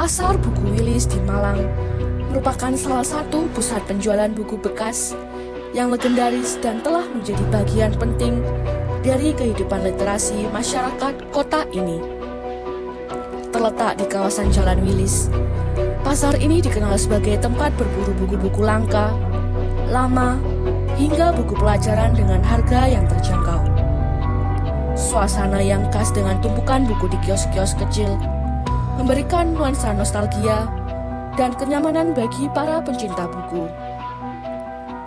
Pasar Buku Wilis di Malang merupakan salah satu pusat penjualan buku bekas yang legendaris dan telah menjadi bagian penting dari kehidupan literasi masyarakat kota ini. Terletak di kawasan Jalan Wilis, pasar ini dikenal sebagai tempat berburu buku-buku langka, lama, hingga buku pelajaran dengan harga yang terjangkau. Suasana yang khas dengan tumpukan buku di kios-kios kecil memberikan nuansa nostalgia dan kenyamanan bagi para pencinta buku.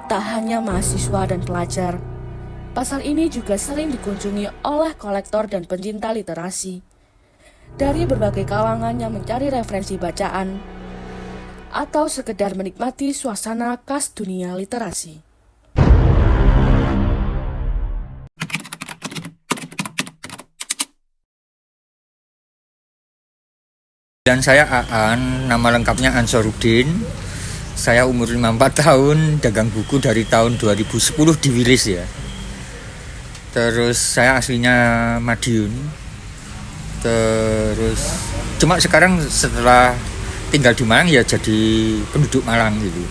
Tak hanya mahasiswa dan pelajar, pasar ini juga sering dikunjungi oleh kolektor dan pencinta literasi dari berbagai kalangan yang mencari referensi bacaan atau sekedar menikmati suasana khas dunia literasi. Dan saya Aan, nama lengkapnya Ansarudin. Saya umur 54 tahun, dagang buku dari tahun 2010 di Wilis ya. Terus saya aslinya Madiun. Terus cuma sekarang setelah tinggal di Malang ya jadi penduduk Malang gitu.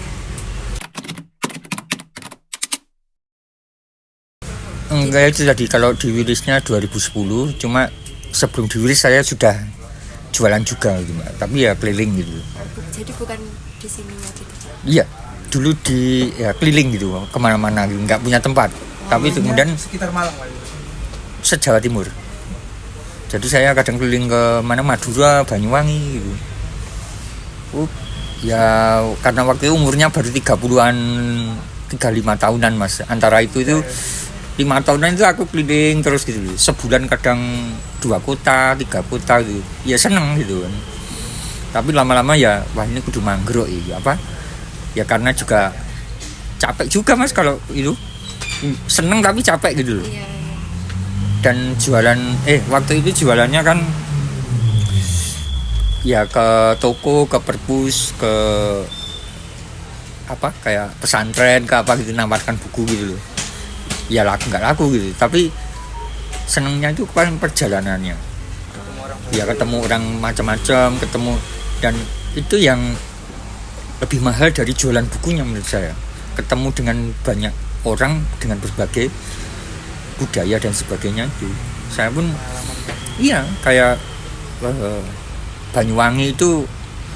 Enggak, itu tadi kalau di Wilisnya 2010, cuma sebelum di Wilis saya sudah jualan juga gitu Mbak, tapi ya keliling gitu. Jadi bukan di sininya gitu? Iya, dulu di keliling gitu, kemana-mana gitu, nggak punya tempat. Tapi kemudian sekitar Malang Pak? se-Jawa Timur. Jadi saya kadang keliling ke mana, Madura, Banyuwangi gitu. Ya karena waktu itu umurnya baru 30-an, 35 tahunan Mas. Antara itu 5 tahunan itu aku keliling terus gitu. Sebulan kadang 2 kota, 3 kota gitu. Ya seneng gitu kan. Tapi lama-lama ya wah ini kudu manggrok ya apa? Ya karena juga capek juga Mas kalau itu. Seneng tapi capek gitu loh. Iya. Dan jualan waktu itu jualannya kan ya ke toko, ke perpus, ke apa kayak pesantren, ke apa gitu, nawarkan buku gitu loh. Ya laku nggak laku gitu, tapi senengnya itu paling perjalanannya. Ya ketemu orang macam-macam, ketemu, dan itu yang lebih mahal dari jualan bukunya menurut saya. Ketemu dengan banyak orang dengan berbagai budaya dan sebagainya itu. Saya pun iya kayak Banyuwangi itu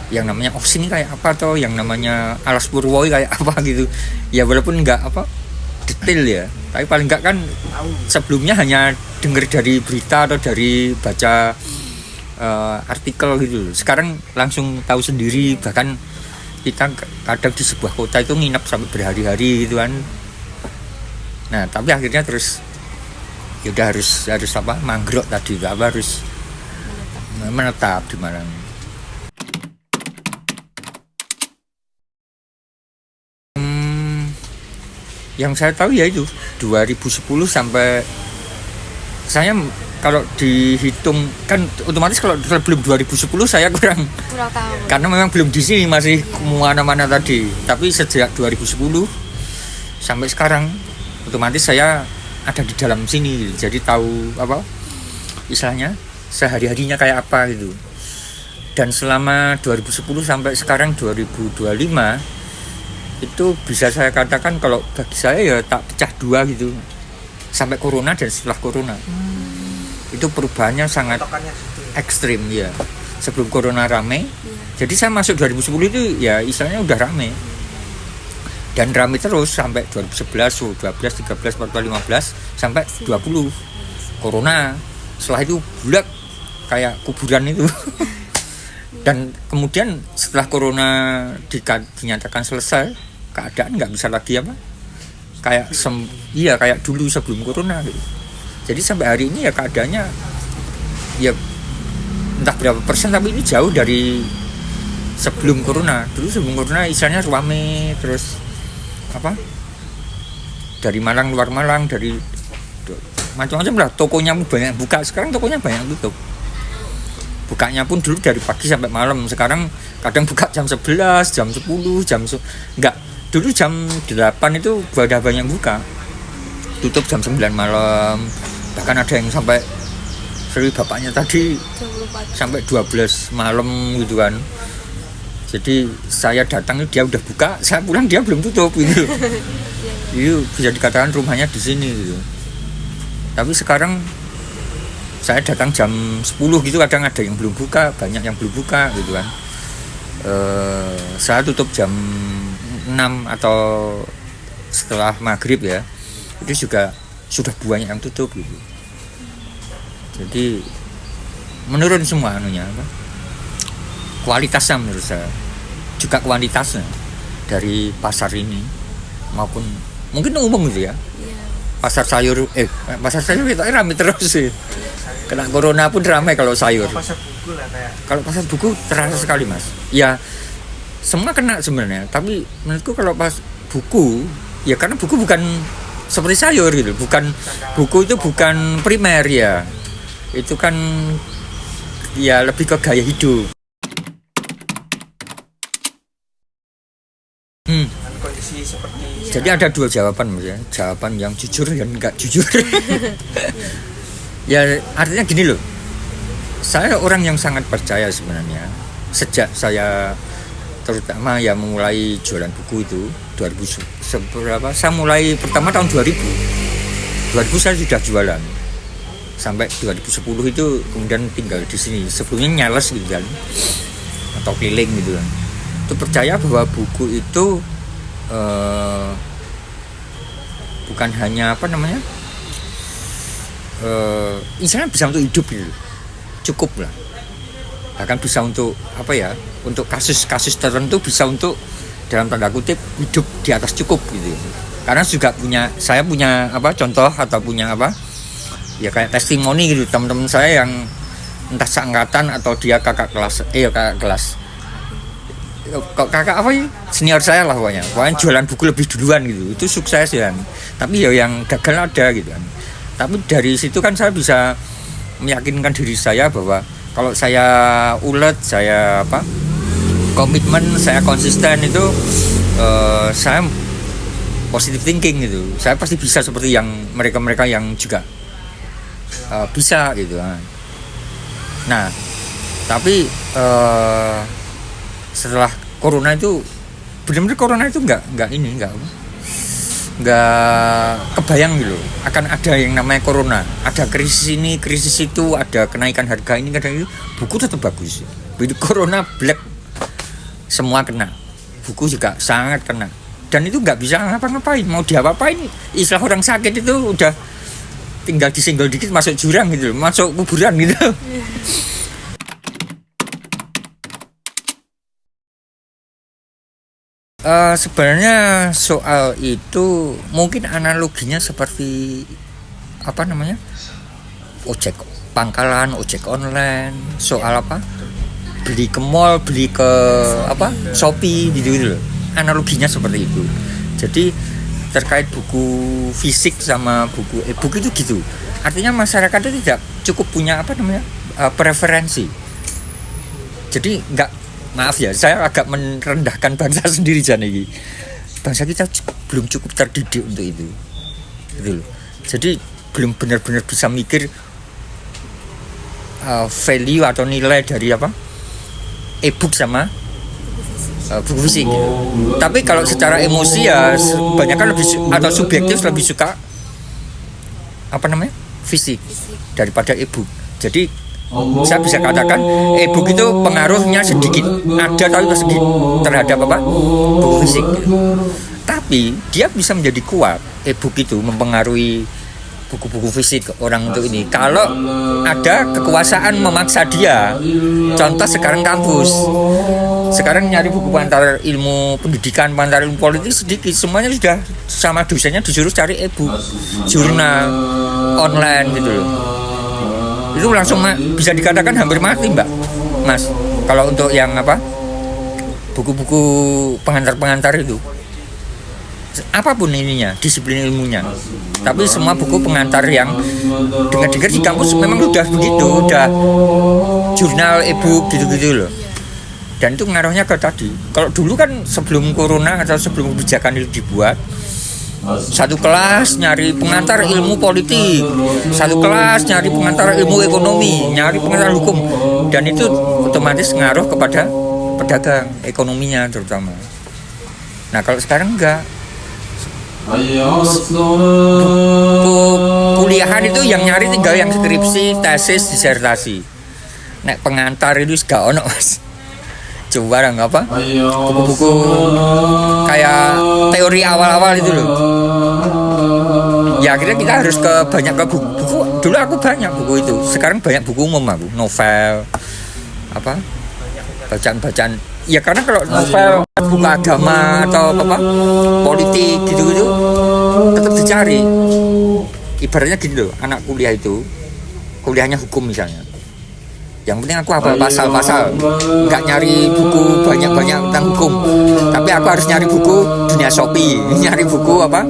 yang namanya Osing kayak apa, atau yang namanya Alas Purwo kayak apa gitu. Ya walaupun nggak apa detail ya, tapi paling nggak kan sebelumnya hanya dengar dari berita atau dari baca artikel gitu. Sekarang langsung tahu sendiri, bahkan kita kadang di sebuah kota itu nginep sampai berhari-hari gitu kan. Nah tapi akhirnya terus ya udah harus apa manggrok tadi, apa harus menetap di Malang. Yang saya tahu ya itu 2010 sampai saya kalau dihitung kan otomatis kalau belum 2010 saya kurang tahu. Karena memang belum di sini, masih kemana-mana tadi. Tapi sejak 2010 sampai sekarang otomatis saya ada di dalam sini, jadi tahu apa istilahnya sehari-harinya kayak apa gitu. Dan selama 2010 sampai sekarang 2025 itu bisa saya katakan kalau bagi saya ya tak pecah dua gitu, sampai corona dan setelah corona. Itu perubahannya sangat ekstrim ya. Sebelum corona rame, jadi saya masuk 2010 itu ya istilahnya udah rame, dan rame terus sampai 2011, 12, 13, 14, 15 sampai 20 corona. Setelah itu bulat kayak kuburan itu. Dan kemudian setelah corona dinyatakan selesai, keadaan nggak bisa lagi apa kayak kayak dulu sebelum corona gitu. Jadi sampai hari ini ya keadaannya ya entah berapa persen, tapi ini jauh dari sebelum corona. Dulu sebelum corona istilahnya rame terus apa dari Malang, luar Malang, dari macam-macam lah, tokonya banyak buka. Sekarang tokonya banyak tutup. Bukanya pun dulu dari pagi sampai malam. Sekarang kadang buka jam 11, jam 10, enggak. Dulu jam 8 itu udah banyak buka. Tutup jam 9 malam. Bahkan ada yang sampai seri bapaknya tadi sampai 12 malam gitu kan. Jadi saya datang dia udah buka, saya pulang dia belum tutup gitu. Itu bisa dikatakan rumahnya di sini gitu. Tapi sekarang saya datang jam 10 gitu, kadang ada yang belum buka, banyak yang belum buka gitu kan. Saya tutup jam 6 atau setelah maghrib ya, itu juga sudah banyak yang tutup gitu. Jadi menurun semua anunya apa? Kualitasnya menurut saya, juga kuantitasnya dari pasar ini maupun mungkin umum gitu ya. Pasar sayur itu ramai terus sih. Kena corona pun ramai kalau sayur. Kalau pasar buku terasa sekali mas. Ya semua kena sebenarnya. Tapi menurutku kalau pas buku, ya karena buku bukan seperti sayur gitu. Buku itu bukan primer ya. Itu kan ya lebih ke gaya hidup. Kondisi seperti Jadi ada dua jawaban mas ya. Jawaban yang jujur dan enggak jujur. Ya artinya gini loh, saya orang yang sangat percaya sebenarnya sejak saya terutama ya mulai jualan buku itu 2000 seberapa, saya mulai pertama tahun 2000 saya sudah jualan sampai 2010 itu, kemudian tinggal di sini, sebelumnya nyales gitu kan atau keliling gitu kan. Itu percaya bahwa buku itu bukan hanya apa namanya, misalnya bisa untuk hidup gitu, cukup lah, bahkan bisa untuk apa ya, untuk kasus-kasus tertentu bisa untuk dalam tanda kutip hidup di atas cukup gitu. Karena juga saya punya apa contoh atau punya apa ya kayak testimoni gitu, teman-teman saya yang entah seangkatan atau dia kakak kelas kakak apa ya, senior saya lah pokoknya jualan buku lebih duluan gitu, itu sukses ya. Tapi ya yang gagal ada gitu kan. Tapi dari situ kan saya bisa meyakinkan diri saya bahwa kalau saya ulet, saya komitmen, saya konsisten itu saya positive thinking gitu. Saya pasti bisa seperti yang mereka yang juga bisa gitu. Nah, tapi setelah corona itu benar-benar corona itu nggak kebayang gitu akan ada yang namanya corona, ada krisis ini krisis itu, ada kenaikan harga ini kadang itu, buku tetap bagus. Begitu corona black semua kena, buku juga sangat kena, dan itu nggak bisa ngapa-ngapain, mau diapa-apain, istilah orang sakit itu udah tinggal disenggol dikit masuk jurang gitu, masuk kuburan gitu. Sebenarnya soal itu mungkin analoginya seperti apa namanya, ojek pangkalan, ojek online, soal apa, beli ke mall, beli ke Shopee gitu loh. Analoginya seperti itu. Jadi terkait buku fisik sama buku e-book itu gitu. Artinya masyarakat itu tidak cukup punya preferensi. Jadi maaf ya, saya agak merendahkan bangsa sendiri jangan. Bangsa kita belum cukup terdidik untuk itu, gitu loh. Jadi belum benar-benar bisa mikir value atau nilai dari e-book sama buku fisik. Gitu. Tapi kalau secara emosi ya kebanyakan atau subjektif lebih suka fisik daripada e-book. Jadi saya bisa katakan e-book itu pengaruhnya sedikit, ada tapi sedikit terhadap buku fisik. Tapi dia bisa menjadi kuat, e-book itu mempengaruhi buku-buku fisik orang untuk ini. Kalau ada kekuasaan memaksa dia, contoh sekarang kampus, sekarang nyari buku pengantar ilmu pendidikan, pengantar ilmu politik sedikit, semuanya sudah sama dosennya disuruh cari e-book, jurnal online gitu loh. Itu langsung bisa dikatakan hampir mati Mas, kalau untuk yang buku-buku pengantar-pengantar itu, apapun ininya, disiplin ilmunya. Tapi semua buku pengantar yang dengar-dengar di kampus memang udah begitu, udah jurnal e-book gitu-gitu loh. Dan itu ngaruhnya ke tadi. Kalau dulu kan sebelum corona atau sebelum kebijakan itu dibuat, satu kelas nyari pengantar ilmu politik, satu kelas nyari pengantar ilmu ekonomi, nyari pengantar hukum, dan itu otomatis ngaruh kepada pedagang, ekonominya terutama. Nah kalau sekarang enggak, kuliahan itu yang nyari tinggal yang skripsi, tesis, disertasi. Nek pengantar itu gak ono mas. Coba barang apa? Buku-buku kayak teori awal-awal itu loh. Ya akhirnya kita harus banyak ke buku. Dulu aku banyak buku itu. Sekarang banyak buku umum aku, novel, apa? Bacaan-bacaan. Ya karena kalau novel, buku agama atau apa? Politik gitu-gitu tetap dicari. Ibaratnya gitu loh, anak kuliah itu kuliahnya hukum misalnya. Yang penting aku hafal pasal-pasal, nggak nyari buku banyak-banyak tentang hukum. Tapi aku harus nyari buku dunia Shopee, nyari buku apa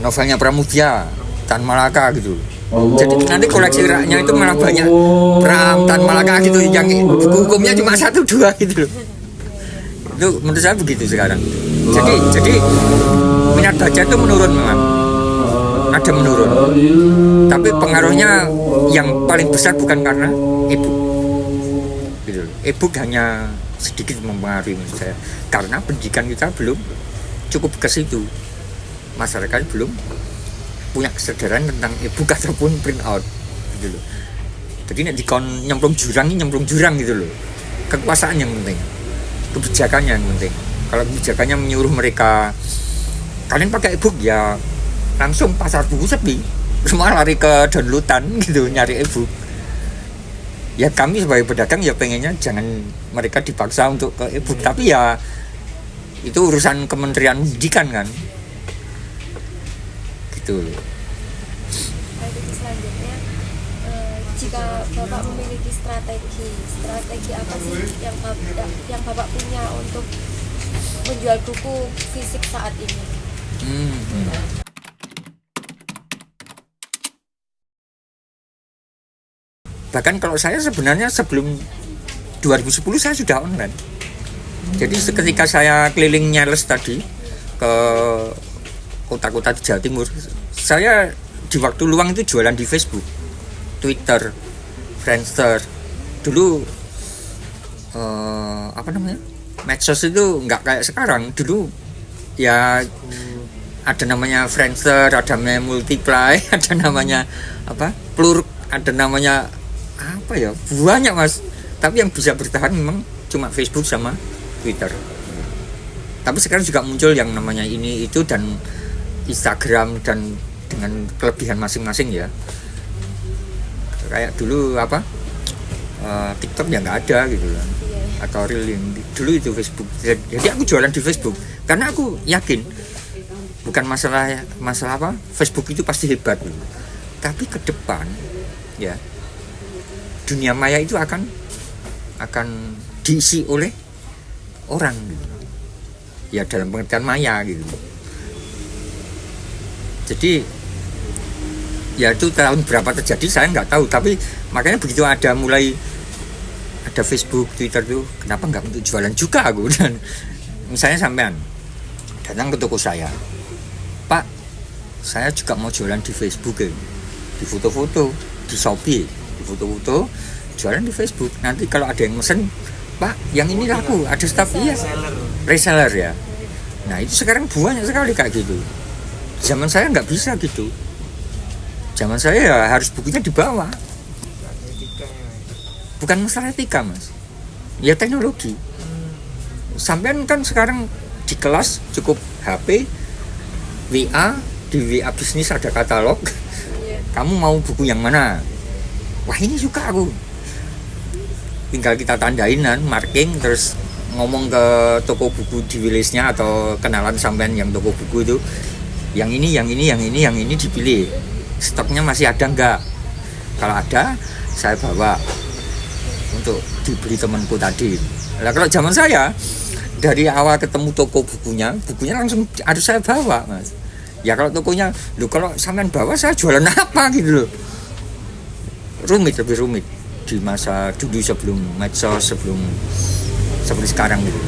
novelnya Pramudia, Tan Malaka gitu. Jadi nanti koleksi raknya itu malah banyak Pram, Tan Malaka gitu. Yang buku hukumnya cuma 1-2 gitu loh. Itu menurut saya begitu sekarang. Jadi minat baca itu menurun memang. Ada menurun, tapi pengaruhnya yang paling besar bukan karena e-book gitu. E-book hanya sedikit mempengaruhi menurut saya, karena pendidikan kita belum cukup ke situ. Masyarakat belum punya kesadaran tentang e-book ataupun print out gitu loh. Jadi nek dikon nyemplung jurang gitu loh. Kekuasaan yang penting, kebijakannya yang penting. Kalau kebijakannya menyuruh mereka kalian pakai e-book, ya langsung pasar buku sepi, semua lari ke downloadan gitu, nyari e-book. Ya kami sebagai pedagang ya pengennya jangan mereka dipaksa untuk ke e-book, tapi ya itu urusan Kementerian Pendidikan kan, gitu. Baik, selanjutnya jika Bapak memiliki strategi apa sih yang Bapak punya untuk menjual buku fisik saat ini? Bahkan kalau saya sebenarnya sebelum 2010 saya sudah online. Jadi ketika saya keliling nyales tadi ke kota-kota di Jawa Timur, saya di waktu luang itu jualan di Facebook, Twitter, Friendster. Dulu medsos itu nggak kayak sekarang. Dulu ya ada namanya Friendster, ada namanya Multiply, ada namanya Plurk, ada namanya banyak mas. Tapi yang bisa bertahan memang cuma Facebook sama Twitter. Tapi sekarang juga muncul yang namanya ini itu dan Instagram, dan dengan kelebihan masing-masing ya. Kayak dulu TikTok ya nggak ada gitu kan, atau Reel yang dulu itu Facebook. Jadi aku jualan di Facebook karena aku yakin bukan masalah Facebook itu pasti hebat gitu. Tapi ke depan ya dunia maya itu akan diisi oleh orang gitu. Ya dalam pengertian maya gitu. Jadi ya itu tahun berapa terjadi saya nggak tahu, tapi makanya begitu mulai ada Facebook, Twitter tuh, kenapa nggak untuk jualan juga aku. Dan misalnya sampean datang ke toko saya, Pak, saya juga mau jualan di Facebook ya, di foto-foto, di Shopee, di foto-foto, jualan di Facebook. Nanti kalau ada yang mesen, Pak, yang ini laku, ada staff, iya, reseller ya. Nah itu sekarang banyak sekali kayak gitu. Zaman saya nggak bisa gitu. Zaman saya ya harus bukunya di bawah. Bukan masalah etika mas, ya teknologi. Sampean kan sekarang di kelas cukup HP, WA, di WA bisnis ada katalog. Kamu mau buku yang mana? Wah ini suka aku. Tinggal kita tandainan, marking, terus ngomong ke toko buku di wishlistnya atau kenalan sampean yang toko buku itu, yang ini dipilih. Stoknya masih ada enggak? Kalau ada, saya bawa untuk dibeli temanku tadi. Nah kalau zaman saya dari awal ketemu toko bukunya langsung harus saya bawa mas. Ya kalau tokonya, kalau sampean bawa saya jualan apa gitu loh. Lebih rumit di masa dulu sebelum medsos, sebelum seperti sekarang gitu.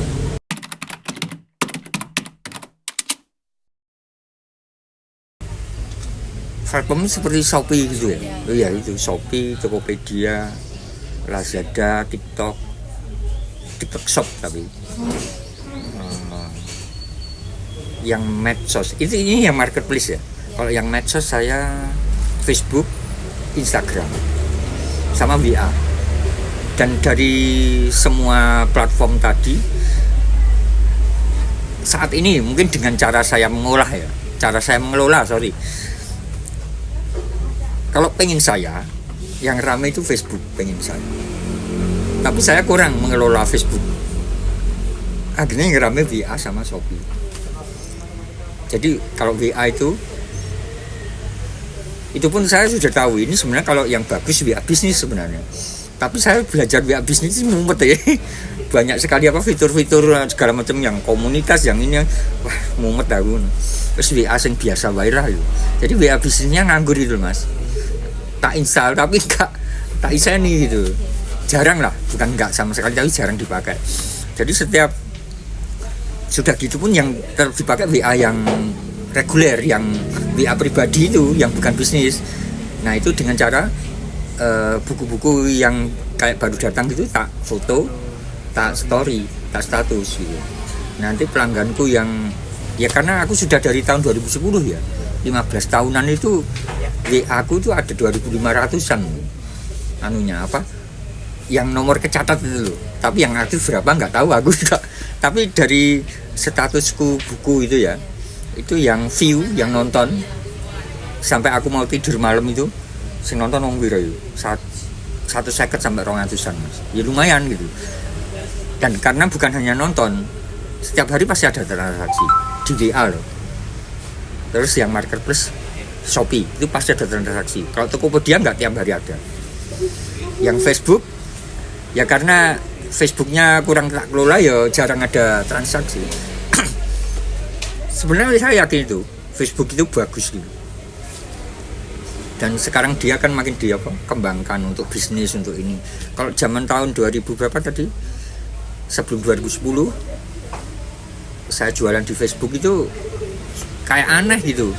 Platform seperti Shopee gitu ya. Oh iya itu Shopee, Tokopedia, Lazada, TikTok Shop, tapi yang medsos ini yang marketplace ya. Kalau yang medsos saya Facebook, Instagram, sama WA. Dan dari semua platform tadi, saat ini mungkin dengan cara saya mengolah ya, kalau pengen saya yang ramai itu Facebook, pengen saya, tapi saya kurang mengelola Facebook, akhirnya yang ramai WA sama Shopee. Jadi kalau WA itu pun saya sudah tahu ini sebenarnya kalau yang bagus WA bisnis sebenarnya. Tapi saya belajar WA bisnis itu mumet ya. Banyak sekali fitur-fitur segala macam yang komunitas yang ini, wah mumet aku. Terus WA yang biasa wae lah. Jadi WA bisnisnya nganggur itu Mas. Tak install tapi enggak tak iseni gitu. Jarang lah, bukan enggak sama sekali tapi jarang dipakai. Jadi setiap sudah gitu pun yang dipakai WA yang reguler, yang WA pribadi itu yang bukan bisnis. Nah itu dengan cara buku-buku yang kayak baru datang gitu tak foto, tak story, tak status gitu. Nanti pelangganku yang ya karena aku sudah dari tahun 2010 ya, 15 tahunan itu WA aku itu ada 2.500-an anunya apa yang nomor kecatat itu loh, tapi yang aktif berapa nggak tahu aku juga. Tapi dari statusku buku itu ya, itu yang view, yang nonton sampai aku mau tidur malam itu sing nonton wong piro yo 150 sampai 200-an Mas. Ya lumayan gitu. Dan karena bukan hanya nonton, setiap hari pasti ada transaksi di WA loh. Terus yang marketplace Shopee itu pasti ada transaksi. Kalau Tokopedia nggak tiap hari ada. Yang Facebook ya karena Facebooknya kurang tak kelola ya jarang ada transaksi. Sebenarnya saya yakin itu Facebook itu bagus gitu. Dan sekarang dia kan makin kembangkan untuk bisnis untuk ini. Kalau zaman tahun 2000 berapa tadi? Sebelum 2010 saya jualan di Facebook itu kayak aneh gitu.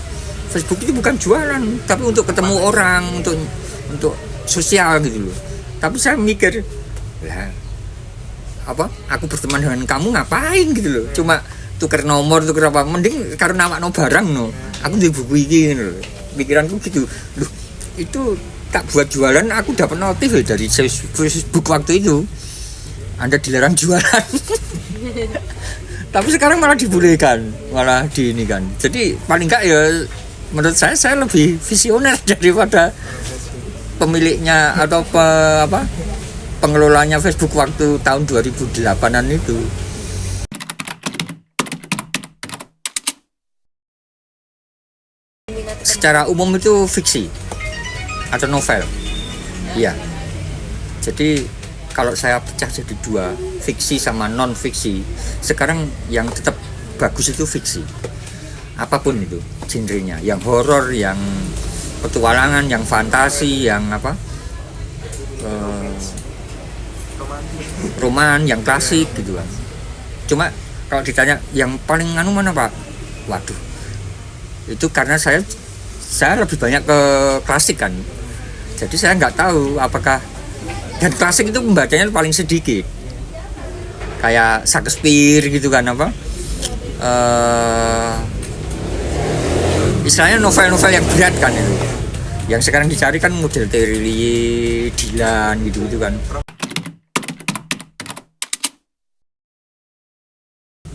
Facebook itu bukan jualan, tapi untuk ketemu orang, untuk sosial gitu loh. Tapi saya mikir, lah apa? Aku berteman dengan kamu ngapain gitu loh? Cuma tuker nomor, tuker apa? Mending karena awakno barang no. Aku di buku ini gitu loh. Pikiranku gitu. Loh, itu tak buat jualan, aku dapat notif dari Facebook waktu itu. Anda dilarang jualan. Tapi sekarang malah dibolehkan, malah di ini kan. Jadi paling enggak ya menurut saya lebih visioner daripada pemiliknya atau pengelolanya Facebook waktu tahun 2008-an itu. Secara umum itu fiksi atau novel. Iya. Jadi kalau saya pecah jadi dua, fiksi sama non fiksi. Sekarang yang tetap bagus itu fiksi. Apapun itu genrenya, yang horor, yang petualangan, yang fantasi, yang roman, yang klasik gitu kan. Cuma kalau ditanya yang paling mana Pak? Waduh. Itu karena saya lebih banyak ke klasik kan. Jadi saya nggak tahu apakah, dan klasik itu pembacanya paling sedikit. Kayak Shakespeare gitu kan istilahnya novel-novel yang berat kan itu. Yang sekarang dicari kan model Terry, Dylan gitu kan.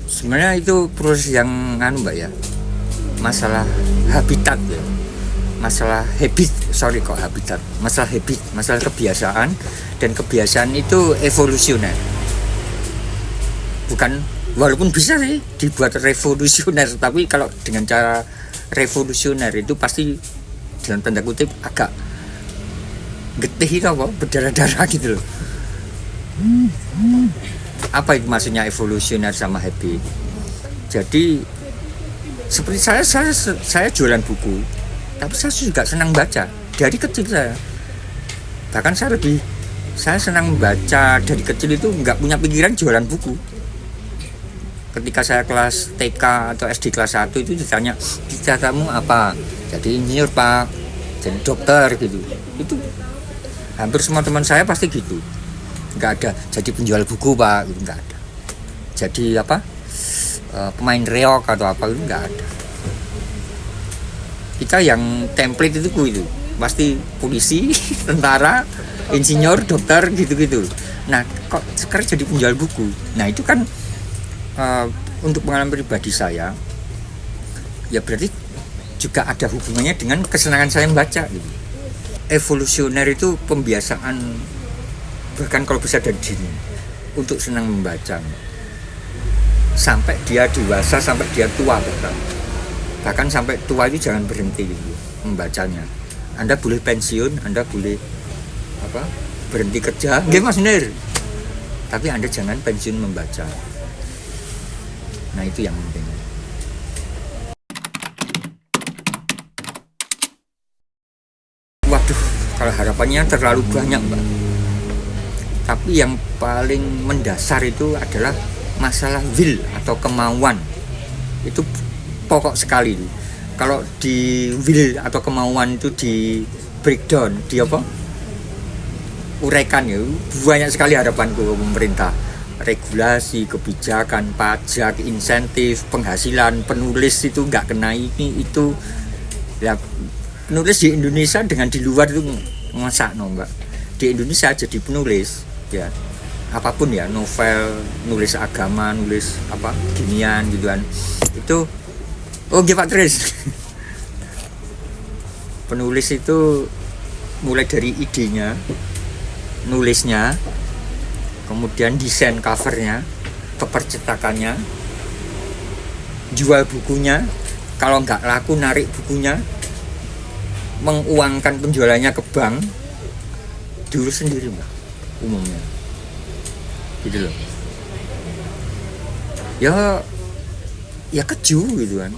Sebenarnya itu proses yang Mbak ya. Masalah habitat ya. Masalah masalah kebiasaan, dan kebiasaan itu evolusioner. Bukan, walaupun bisa sih dibuat revolusioner, tapi kalau dengan cara revolusioner itu pasti dalam tanda kutip agak getih itu berdarah-darah gitu loh. Apa itu maksudnya evolusioner sama happy? Jadi seperti saya jualan buku, tapi saya juga senang baca dari kecil saya. Bahkan saya senang baca dari kecil itu, nggak punya pikiran jualan buku. Ketika saya kelas TK atau SD kelas 1 itu ditanya, cita-citamu apa? Jadi insinyur Pak, jadi dokter gitu. Itu hampir semua teman saya pasti gitu. nggak ada jadi penjual buku Pak, gitu nggak ada. Jadi apa pemain reok atau apa itu nggak ada. Kita yang template itu pasti polisi, tentara, insinyur, dokter gitu-gitu. Nah kok sekarang jadi penjual buku? Nah itu kan untuk pengalaman pribadi saya, ya berarti juga ada hubungannya dengan kesenangan saya membaca gitu. Evolusioner itu pembiasaan, bahkan kalau bisa dari dini, untuk senang membaca sampai dia dewasa, sampai dia tua, bahkan sampai tua itu jangan berhenti gitu, membacanya. Anda boleh pensiun, Anda boleh berhenti kerja, nggih Mas Nir, tapi Anda jangan pensiun membaca. Nah itu yang penting. Waduh, kalau harapannya terlalu banyak Mbak. Tapi yang paling mendasar itu adalah masalah will atau kemauan. Itu pokok sekali. Kalau di will atau kemauan itu di breakdown, di uraikan ya, banyak sekali harapanku ke pemerintah. Regulasi, kebijakan, pajak, insentif, penghasilan, penulis itu nggak kena ini itu. Ya, penulis di Indonesia dengan di luar itu masak Mbak. Di Indonesia jadi penulis ya apapun ya, novel, nulis agama, nulis ginian gituan itu Pak Tris. Penulis itu mulai dari idenya, nulisnya, kemudian desain covernya, kepercetakannya, jual bukunya, kalau nggak laku narik bukunya, menguangkan penjualannya ke bank, dulu sendiri Mbak, umumnya gitu loh. Ya keju gitu kan,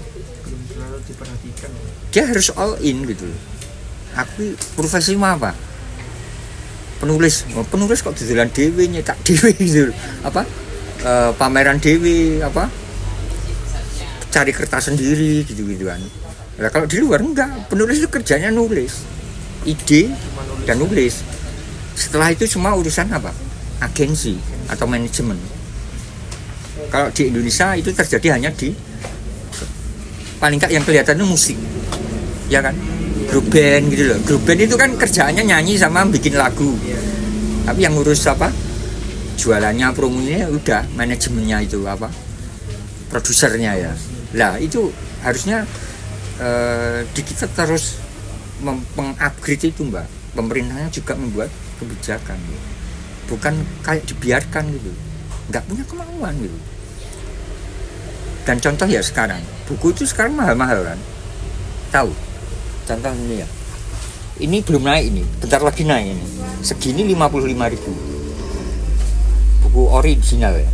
belum terlalu diperhatikan. Dia harus all in gitu loh. Aku profesi apa? Penulis kok didolan dhewe, nyetak dhewe gitu. Pameran dhewe, cari kertas sendiri gitu-gituan. Nah, kalau di luar enggak, penulis itu kerjanya nulis ide dan nulis. Setelah itu semua urusan agensi atau manajemen. Kalau di Indonesia itu terjadi hanya di paling enggak yang kelihatan itu musik, ya kan, grup band gitu loh. Grup band itu kan kerjaannya nyanyi sama bikin lagu, tapi yang ngurus jualannya, promonya udah manajemennya itu produsernya ya. Lah itu harusnya di kita terus mengupgrade itu Mbak. Pemerintahnya juga membuat kebijakan gitu. Bukan kayak dibiarkan gitu, nggak punya kemauan gitu. Dan contoh ya sekarang buku itu sekarang mahal-mahal kan, tahu contoh ini ya, ini belum naik, ini bentar lagi naik, ini segini 55.000 buku original ya.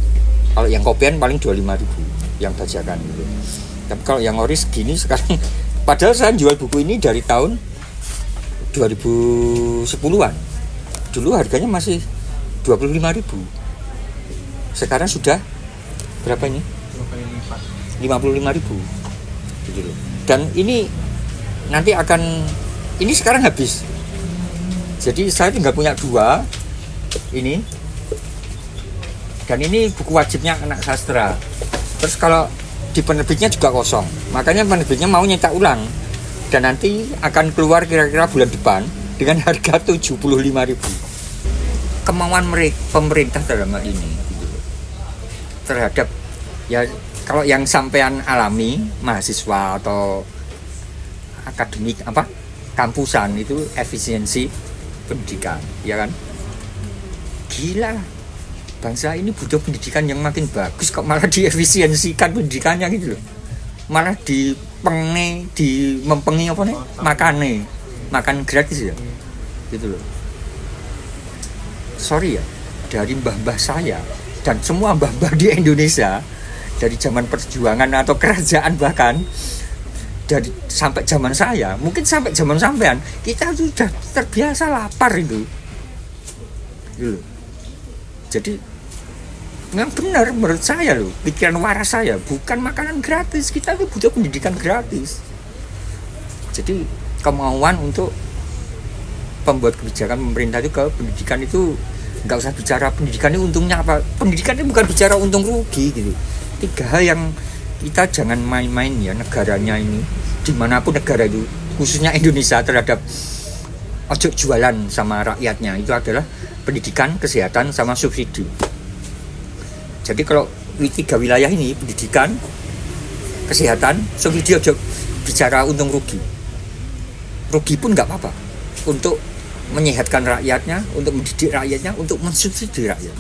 Kalau yang kopian paling 25.000 yang bajakan gitu. Tapi kalau yang ori segini sekarang, padahal saya jual buku ini dari tahun 2010-an. Dulu harganya masih 25.000. Sekarang sudah berapa ini? 2 kali lipat. 55.000 gitu loh. Dan ini nanti ini sekarang habis. Jadi saya tinggal punya 2 ini. Dan ini buku wajibnya anak sastra. Terus kalau di penerbitnya juga kosong. Makanya penerbitnya mau nyetak ulang. Dan nanti akan keluar kira-kira bulan depan dengan harga 75.000. Kemauan pemerintah dalam hal ini gitu, terhadap ya kalau yang sampean alami mahasiswa atau akademik kampusan itu efisiensi pendidikan, ya kan? Gila, bangsa ini butuh pendidikan yang makin bagus, kok malah diefisiensikan pendidikannya gitu loh. Malah mempengi makan gratis ya, gitu loh. Sorry ya, dari mbah-mbah saya dan semua mbah-mbah di Indonesia, dari zaman perjuangan atau kerajaan, bahkan dari sampai zaman saya, mungkin sampai zaman sampean, kita sudah terbiasa lapar itu. Gitu. Jadi memang benar menurut saya loh, pikiran waras saya, bukan makanan gratis, kita itu butuh pendidikan gratis. Jadi kemauan untuk pembuat kebijakan pemerintah itu ke pendidikan itu nggak usah bicara pendidikan ini untungnya apa. Pendidikan ini bukan bicara untung rugi gitu. 3 hal yang kita jangan main-main ya negaranya ini, dimanapun negara itu, khususnya Indonesia terhadap ojo jualan sama rakyatnya itu adalah pendidikan, kesehatan, sama subsidi. Jadi kalau 3 wilayah ini, pendidikan, kesehatan, subsidi, ojo bicara untung rugi. Rugi pun nggak apa-apa untuk menyehatkan rakyatnya, untuk mendidik rakyatnya, untuk mensubsidi rakyat.